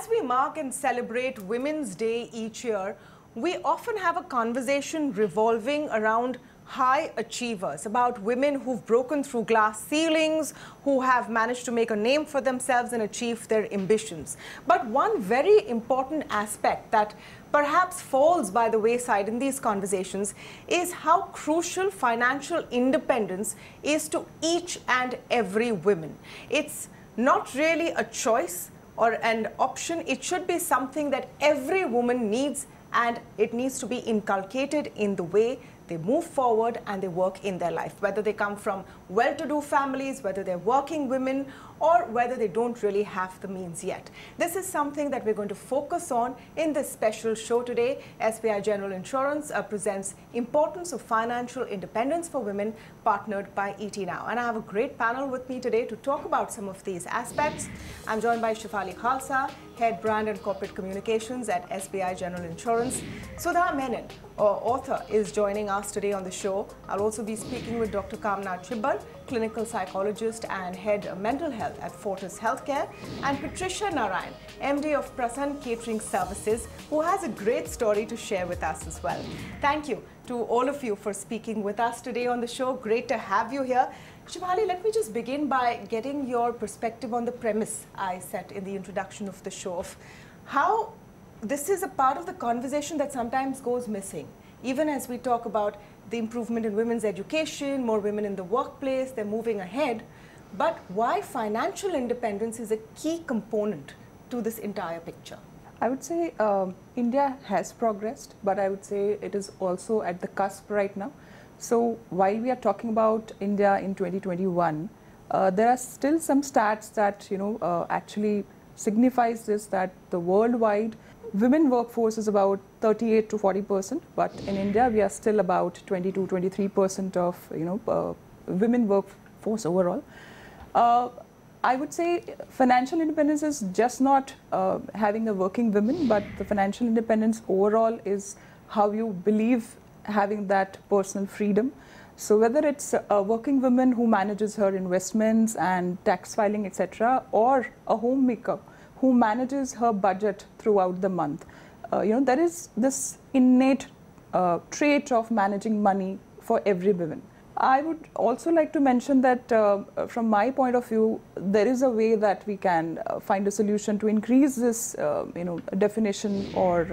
As we mark and celebrate Women's Day each year, we often have a conversation revolving around high achievers, about women who've broken through glass ceilings, who have managed to make a name for themselves and achieve their ambitions. But one very important aspect that perhaps falls by the wayside in these conversations is how crucial financial independence is to each and every woman. It's not really a choice or an option. It should be something that every woman needs, and it needs to be inculcated in the way they move forward and they work in their life, whether they come from well-to-do families, whether they're working women, or whether they don't really have the means yet. This is something that we're going to focus on in this special show today. SBI General Insurance presents Importance of Financial Independence for Women, partnered by ET Now. And I have a great panel with me today to talk about some of these aspects. I'm joined by Shefali Khalsa, Head Brand and Corporate Communications at SBI General Insurance. Sudha Menon, author, is joining us today on the show. I'll also be speaking with Dr. Kamna Chibbar, clinical psychologist and head of mental health at Fortis Healthcare, and Patricia Narayan, MD of Prasann Catering Services, who has a great story to share with us as well. Thank you to all of you for speaking with us today on the show. Great to have you here. Shefali, let me just begin by getting your perspective on the premise I set in the introduction of the show, of how this is a part of the conversation that sometimes goes missing. Even as we talk about the improvement in women's education, more women in the workplace, they're moving ahead. But why financial independence is a key component to this entire picture? I would say India has progressed, but I would say it is also at the cusp right now. So while we are talking about India in 2021, there are still some stats that actually signifies this, that the worldwide women workforce is about 38 to 40%, but in India we are still about 22-23% of women workforce overall. I would say financial independence is just not having a working woman, but the financial independence overall is how you believe having that personal freedom. So whether it's a working woman who manages her investments and tax filing, etc., or a homemaker who manages her budget throughout the month, there is this innate trait of managing money for every woman. I would also like to mention that from my point of view, there is a way that we can find a solution to increase this definition or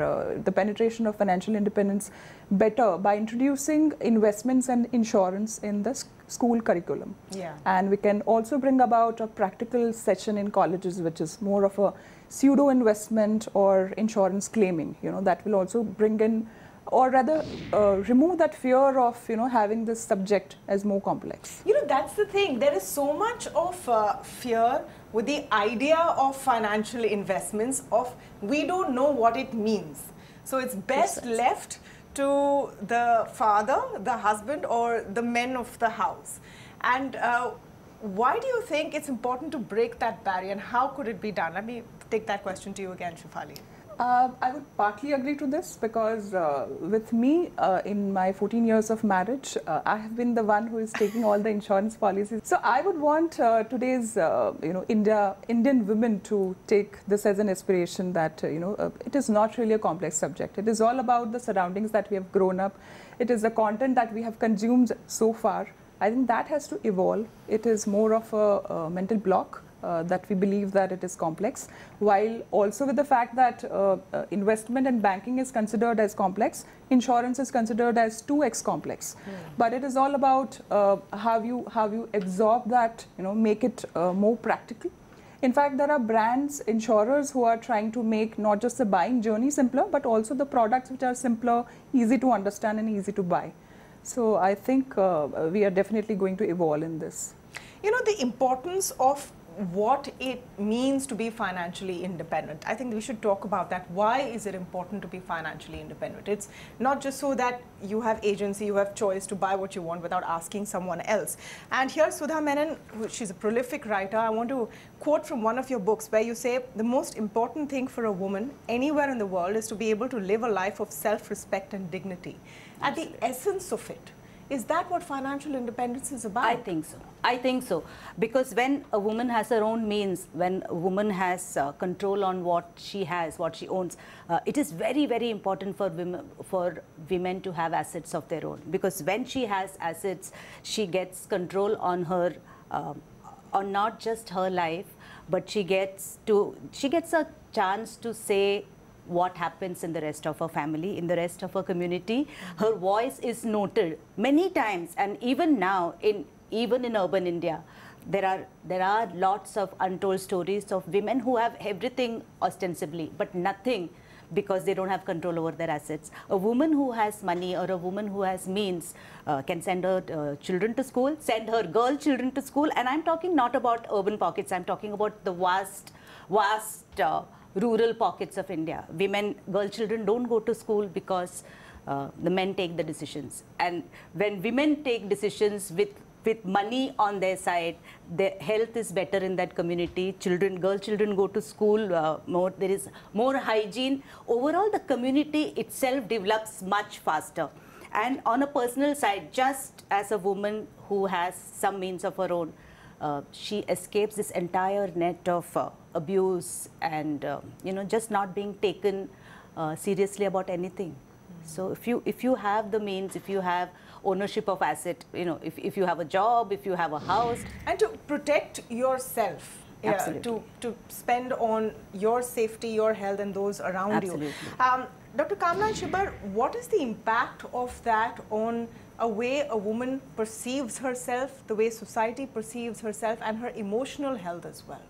the penetration of financial independence better by introducing investments and insurance in the school curriculum. Yeah. And we can also bring about a practical session in colleges, which is more of a pseudo investment or insurance claiming, that will also bring in, or rather remove that fear of having this subject as more complex. That's the thing. There is so much of fear with the idea of financial investments, of we don't know what it means. So it's best left to the father, the husband, or the men of the house. And why do you think it's important to break that barrier, and how could it be done? Let me take that question to you again, Shefali. I would partly agree to this because with me, in my 14 years of marriage, I have been the one who is taking all the insurance policies. So I would want today's Indian women to take this as an inspiration that it is not really a complex subject. It is all about the surroundings that we have grown up. It is the content that we have consumed so far. I think that has to evolve. It is more of a mental block. That we believe that it is complex, while also with the fact that investment and banking is considered as complex, insurance is considered as 2x complex. But it is all about how you absorb that, make it more practical. In fact, there are brands, insurers who are trying to make not just the buying journey simpler, but also the products which are simpler, easy to understand and easy to buy. So I think we are definitely going to evolve in this. The importance of what it means to be financially independent. I think we should talk about that. Why is it important to be financially independent? It's not just so that you have agency, you have choice to buy what you want without asking someone else. And here, Sudha Menon, she's a prolific writer. I want to quote from one of your books where you say, the most important thing for a woman anywhere in the world is to be able to live a life of self-respect and dignity. At the essence of it Is that what financial independence is about? I think so. I think so. Because when a woman has her own means, when a woman has control on what she has, what she owns, it is very, very important for women to have assets of their own. Because when she has assets, she gets control on her, on not just her life, but she gets a chance to say what happens in the rest of her family, in the rest of her community. Her voice is noted many times, and even now, even in urban India, there are lots of untold stories of women who have everything ostensibly, but nothing because they don't have control over their assets. A woman who has money or a woman who has means can send her children to school, send her girl children to school, and I'm talking not about urban pockets, I'm talking about the vast rural pockets of India. Girl children don't go to school because the men take the decisions. And when women take decisions with money on their side, their health is better in that community. Girl children go to school more. There is more hygiene. Overall, the community itself develops much faster. And on a personal side, just as a woman who has some means of her own, she escapes this entire net of abuse and just not being taken seriously about anything. So if you have the means, if you have ownership of asset, if you have a job, if you have a house, and to protect yourself. Absolutely. To spend on your safety, your health, and those around Absolutely. you. Dr. Kamla Shibbar, what is the impact of that on a way a woman perceives herself, the way society perceives herself, and her emotional health as well?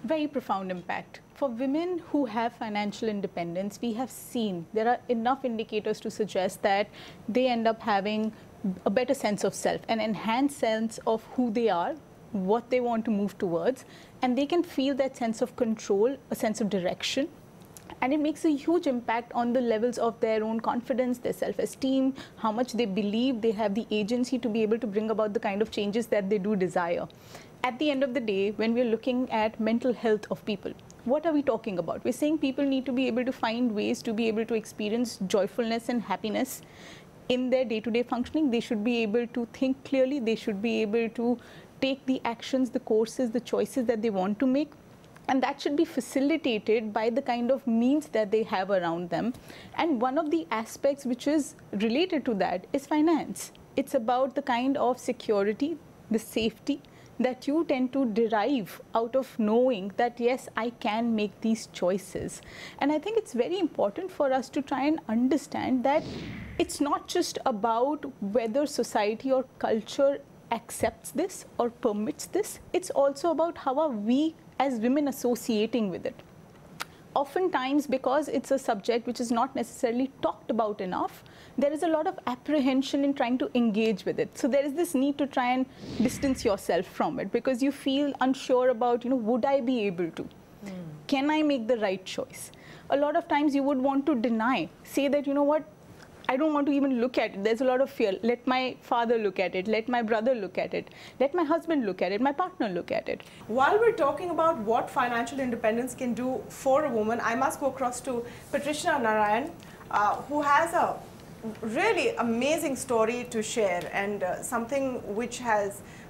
Very profound impact. For women who have financial independence, we have seen there are enough indicators to suggest that they end up having a better sense of self, an enhanced sense of who they are, what they want to move towards, and they can feel that sense of control, a sense of direction. And it makes a huge impact on the levels of their own confidence, their self-esteem, how much they believe they have the agency to be able to bring about the kind of changes that they do desire. At the end of the day, when we're looking at mental health of people, what are we talking about? We're saying people need to be able to find ways to be able to experience joyfulness and happiness in their day-to-day functioning. They should be able to think clearly. They should be able to take the actions, the courses, the choices that they want to make. And that should be facilitated by the kind of means that they have around them. And one of the aspects which is related to that is finance. It's about the kind of security, the safety that you tend to derive out of knowing that, yes, I can make these choices. And I think it's very important for us to try and understand that it's not just about whether society or culture accepts this or permits this. It's also about how are we as women associating with it. Oftentimes, because it's a subject which is not necessarily talked about enough, there is a lot of apprehension in trying to engage with it. So there is this need to try and distance yourself from it because you feel unsure about, would I be able to? Can I make the right choice? A lot of times you would want to deny, say that, what, I don't want to even look at it. There's a lot of fear. Let my father look at it. Let my brother look at it. Let my husband look at it. My partner look at it. While we're talking about what financial independence can do for a woman, I must go across to Patricia Narayan, who has a really amazing story to share and something which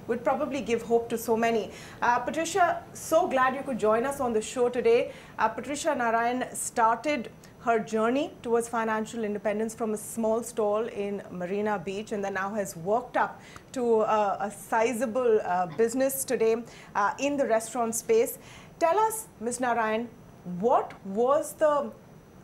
would probably give hope to so many. Patricia, so glad you could join us on the show today. Patricia Narayan started her journey towards financial independence from a small stall in Marina Beach, and then now has worked up to a sizable business today in the restaurant space. Tell us, Ms. Narayan, what was the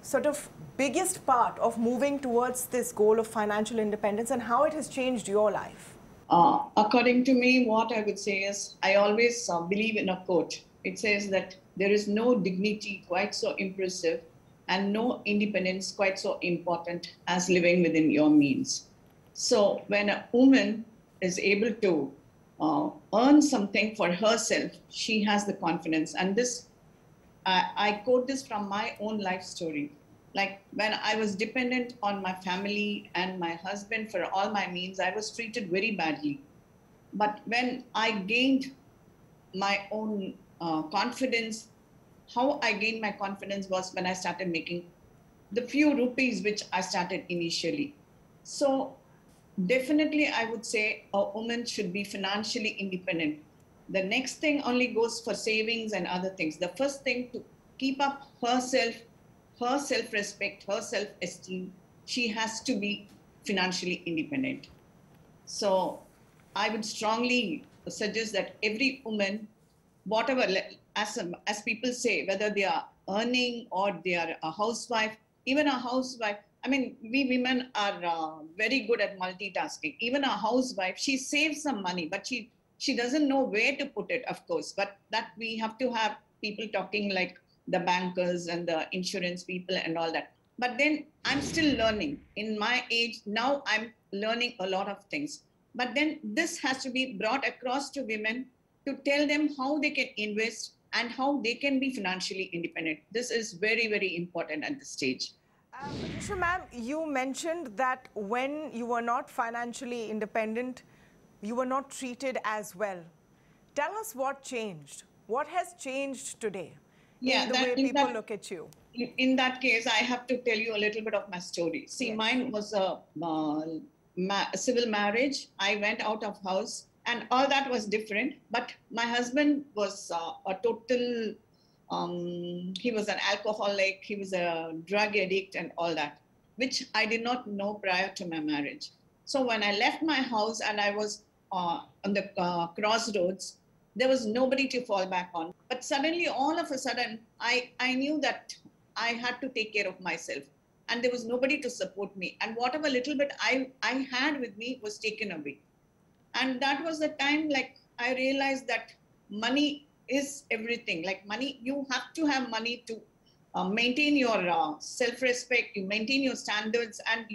sort of biggest part of moving towards this goal of financial independence and how it has changed your life? According to me, what I would say is, I always believe in a quote. It says that there is no dignity quite so impressive and no independence quite so important as living within your means. So when a woman is able to earn something for herself, she has the confidence. And this, I quote this from my own life story. Like when I was dependent on my family and my husband for all my means, I was treated very badly. But when I gained my own confidence, how I gained my confidence was when I started making the few rupees which I started initially. So definitely I would say a woman should be financially independent. The next thing only goes for savings and other things. The first thing, to keep up herself, her self-respect, her self-esteem, she has to be financially independent. So I would strongly suggest that every woman, whatever, as people say, whether they are earning or they are a housewife, even a housewife, I mean, we women are very good at multitasking. Even a housewife, she saves some money, but she doesn't know where to put it, of course. But that we have to have people talking like the bankers and the insurance people and all that. But then I'm still learning. In my age now, I'm learning a lot of things. But then this has to be brought across to women to tell them how they can invest and how they can be financially independent. This is very, very important at this stage. Patricia, ma'am, you mentioned that when you were not financially independent, you were not treated as well. Tell us what changed. What has changed today in the way people look at you? In that case, I have to tell you a little bit of my story. See, yes. Mine was a civil marriage. I went out of house and all that was different. But my husband was a total, he was an alcoholic, he was a drug addict and all that, which I did not know prior to my marriage. So when I left my house and I was on the crossroads, there was nobody to fall back on. But suddenly, all of a sudden, I knew that I had to take care of myself. And there was nobody to support me. And whatever little bit I had with me was taken away. And that was the time, like, I realized that money is everything. Like money, you have to have money to maintain your self-respect, you maintain your standards, and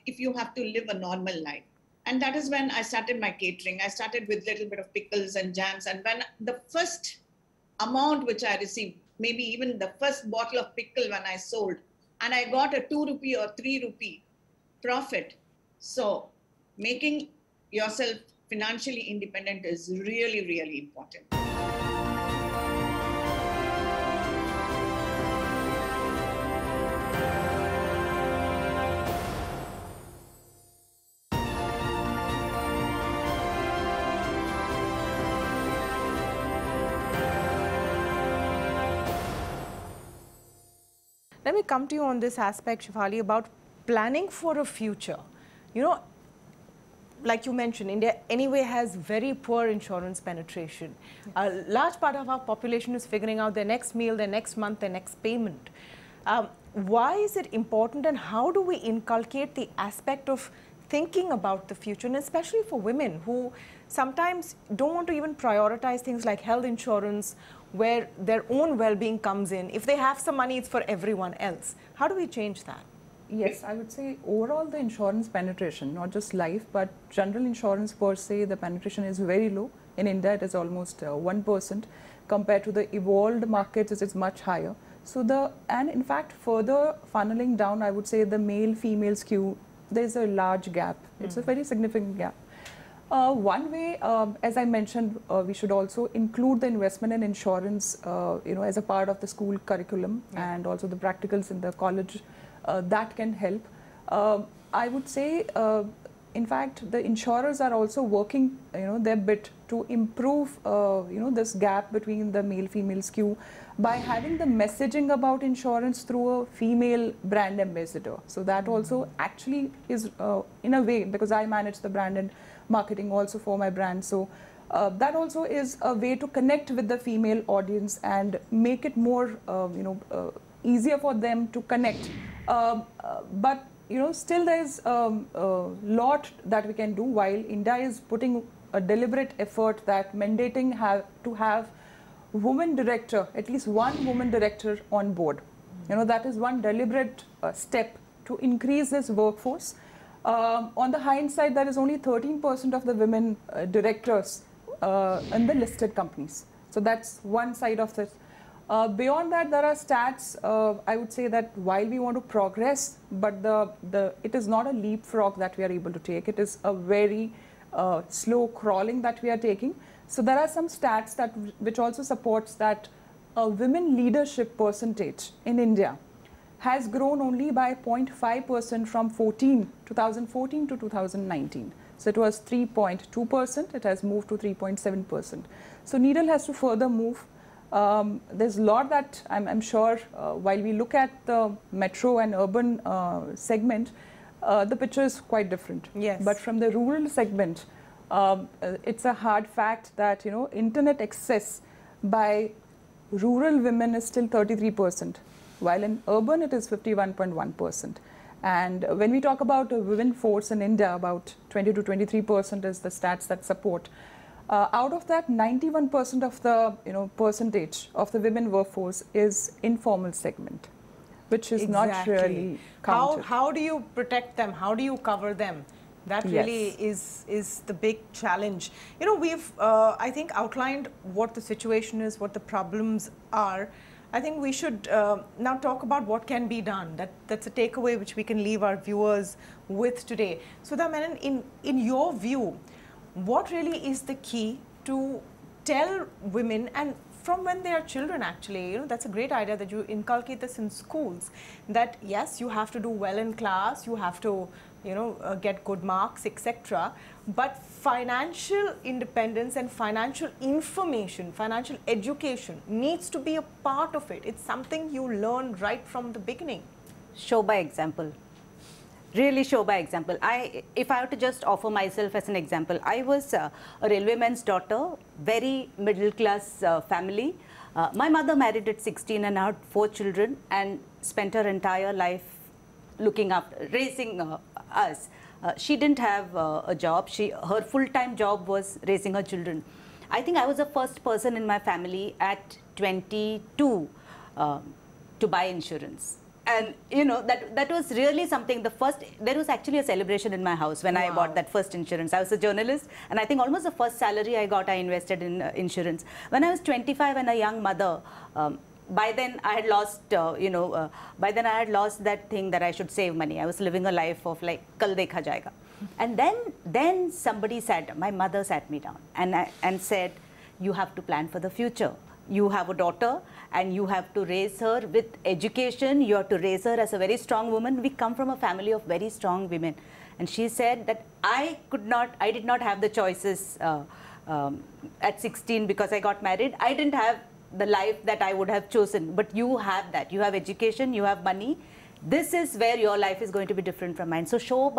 if you have to live a normal life. And that is when I started my catering. I started with a little bit of pickles and jams. And when the first amount which I received, maybe even the first bottle of pickle when I sold, and I got a 2 rupee or 3 rupee profit. So making yourself financially independent is really, really important. Let me come to you on this aspect, Shefali, about planning for a future. You know, like you mentioned, India anyway has very poor insurance penetration. Yes. A large part of our population is figuring out their next meal, their next month, their next payment. Why is it important, and how do we inculcate the aspect of thinking about the future, and especially for women who sometimes don't want to even prioritize things like health insurance, where their own well-being comes in? If they have some money, it's for everyone else. How do we change that? Yes, I would say overall the insurance penetration, not just life, but general insurance per se, the penetration is very low. In India, it is almost 1%. Compared to the evolved markets, it is much higher. So and in fact, further funneling down, I would say the male-female skew, there's a large gap. It's a very significant gap. One way, as I mentioned, we should also include the investment in insurance, as a part of the school curriculum, and also the practicals in the college. That can help. I would say, in fact, the insurers are also working, their bit to improve, this gap between the male-female skew by having the messaging about insurance through a female brand ambassador. So that also actually is, in a way, because I manage the brand and marketing also for my brand. So that also is a way to connect with the female audience and make it more, easier for them to connect. But still there is a lot that we can do, while India is putting a deliberate effort that mandating to have woman director, at least one woman director on board. That is one deliberate step to increase this workforce. On the hindsight, there is only 13% of the women directors in the listed companies. So that's one side of this. Beyond that, there are stats. I would say that while we want to progress, but it is not a leapfrog that we are able to take. It is a very slow crawling that we are taking. So there are some stats which also supports that women leadership percentage in India has grown only by 0.5% from 2014 to 2019. So it was 3.2%, it has moved to 3.7%. So needle has to further move. There's a lot that I'm sure while we look at the metro and urban segment, the picture is quite different. Yes. But from the rural segment, it's a hard fact that, you know, internet access by rural women is still 33%, while in urban it is 51.1%. And when we talk about a women force in India, about 20 to 23% is the stats that support. Out of that, 91% of the percentage of the women workforce is informal segment, which is not really counted. How do you protect them? How do you cover them? That really is the big challenge. You know, we've, I think, outlined what the situation is, what the problems are. I think we should now talk about what can be done. That's a takeaway which we can leave our viewers with today. Sudha Menon, in your view, what really is the key to tell women, and from when they are children actually, you know, that's a great idea that you inculcate this in schools, that yes, you have to do well in class, you have to, you know, get good marks, etc. But financial independence and financial information, financial education needs to be a part of it. It's something you learn right from the beginning. Show by example. Really show by example. If I were to just offer myself as an example, I was a railwayman's daughter, very middle class family. My mother married at 16 and had 4 children and spent her entire life looking after, raising us. She didn't have a job. Her full-time job was raising her children. I think I was the first person in my family at 22 to buy insurance. And you know, that was really something. There was actually a celebration in my house when I bought that first insurance. I was a journalist, and I think almost the first salary I got, I invested in insurance. When I was 25 and a young mother, by then I had lost, by then I had lost that thing that I should save money. I was living a life of like, kal dekha jayega. And then somebody my mother sat me down and said, you have to plan for the future. You have a daughter and you have to raise her with education. You have to raise her as a very strong woman. We come from a family of very strong women. And she said that I did not have the choices at 16 because I got married. I didn't have the life that I would have chosen, but you have that. You have education, you have money. This is where your life is going to be different from mine. So show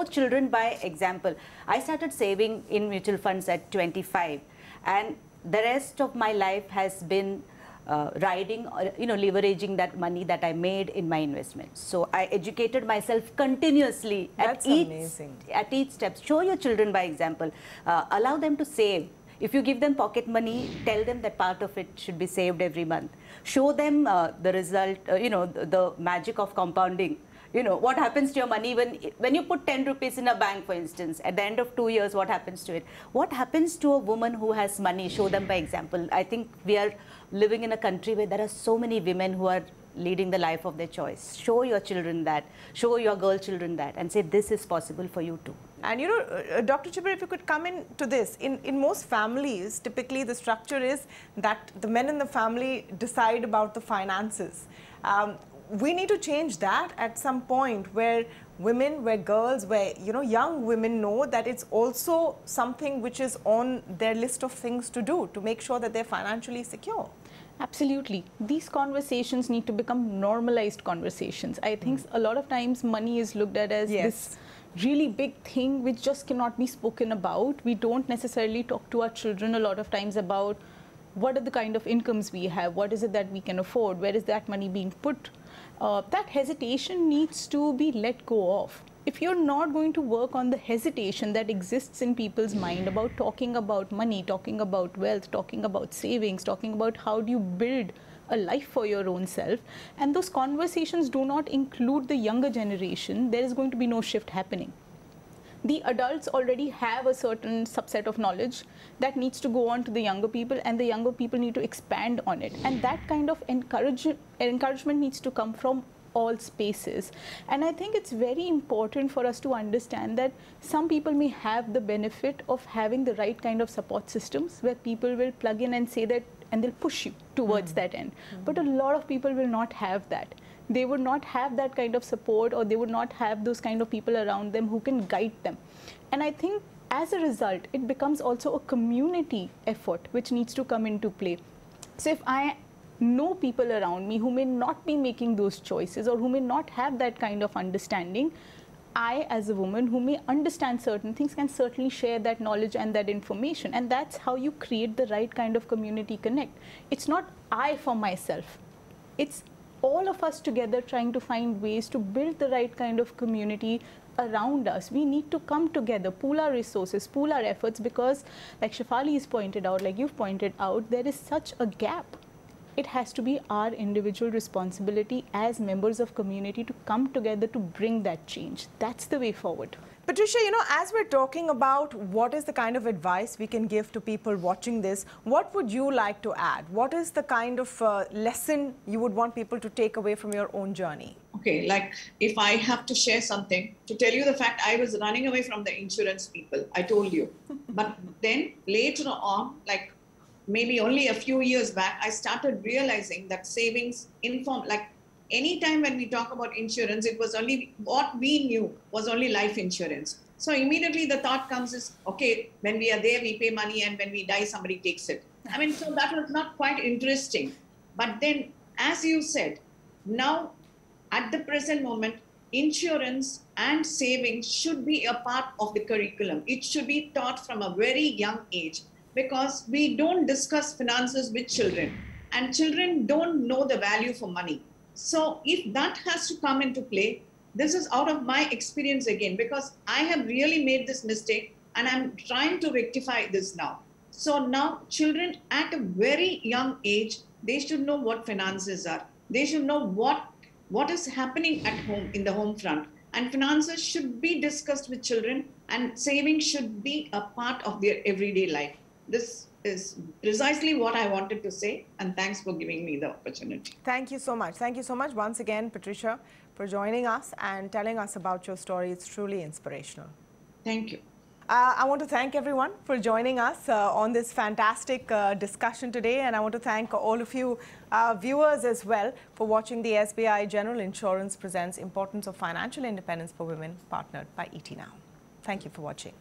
children by example. I started saving in mutual funds at 25, and the rest of my life has been leveraging that money that I made in my investments. So I educated myself continuously at each step. Show your children by example. Allow them to save. If you give them pocket money, tell them that part of it should be saved every month. Show them the result, the magic of compounding. You know, what happens to your money when you put 10 rupees in a bank, for instance, at the end of 2 years, what happens to it? What happens to a woman who has money? Show them by example. I think we are living in a country where there are so many women who are leading the life of their choice. Show your children that. Show your girl children that, and say this is possible for you too. And you know, Dr. Chibber, if you could come into this, in most families, typically the structure is that the men in the family decide about the finances. We need to change that at some point where women, where girls, where young women know that it's also something which is on their list of things to do to make sure that they're financially secure. Absolutely. These conversations need to become normalized conversations. I think a lot of times money is looked at as this really big thing which just cannot be spoken about. We don't necessarily talk to our children a lot of times about what are the kind of incomes we have, what is it that we can afford, where is that money being put. That hesitation needs to be let go of. If you're not going to work on the hesitation that exists in people's mind about talking about money, talking about wealth, talking about savings, talking about how do you build a life for your own self, and those conversations do not include the younger generation, there is going to be no shift happening. The adults already have a certain subset of knowledge that needs to go on to the younger people, and the younger people need to expand on it. And that kind of encouragement needs to come from all spaces. And I think it's very important for us to understand that some people may have the benefit of having the right kind of support systems where people will plug in and say that, and they'll push you towards that end. But a lot of people will not have that. they would not have that kind of support, or they would not have those kind of people around them who can guide them. And I think as a result, it becomes also a community effort which needs to come into play. So if I know people around me who may not be making those choices, or who may not have that kind of understanding, I, as a woman who may understand certain things, can certainly share that knowledge and that information. And that's how you create the right kind of community connect. It's not I for myself. It's all of us together trying to find ways to build the right kind of community around us. We need to come together, pool our resources, pool our efforts, because like Shefali has pointed out, like you've pointed out, there is such a gap. It has to be our individual responsibility as members of community to come together to bring that change. That's the way forward. Patricia, you know, as we're talking about what is the kind of advice we can give to people watching this, what would you like to add? What is the kind of lesson you would want people to take away from your own journey? Okay, like if I have to share something, to tell you the fact, I was running away from the insurance people, I told you. But then later on, like maybe only a few years back, I started realizing that savings like anytime when we talk about insurance, it was only what we knew was only life insurance. So immediately the thought comes is, okay, when we are there, we pay money, and when we die, somebody takes it. I mean, so that was not quite interesting. But then, as you said, now at the present moment, insurance and savings should be a part of the curriculum. It should be taught from a very young age, because we don't discuss finances with children, and children don't know the value for money. So if that has to come into play, this is out of my experience again, because I have really made this mistake and I'm trying to rectify this now. So now children at a very young age, they should know what finances are. They should know what is happening at home, in the home front. And finances should be discussed with children, and saving should be a part of their everyday life. This is precisely what I wanted to say, and thanks for giving me the opportunity. Thank you so much. Thank you so much once again, Patricia, for joining us and telling us about your story. It's truly inspirational. Thank you. I want to thank everyone for joining us on this fantastic discussion today, and I want to thank all of you viewers as well for watching the SBI General Insurance Presents Importance of Financial Independence for Women, partnered by ET Now. Thank you for watching.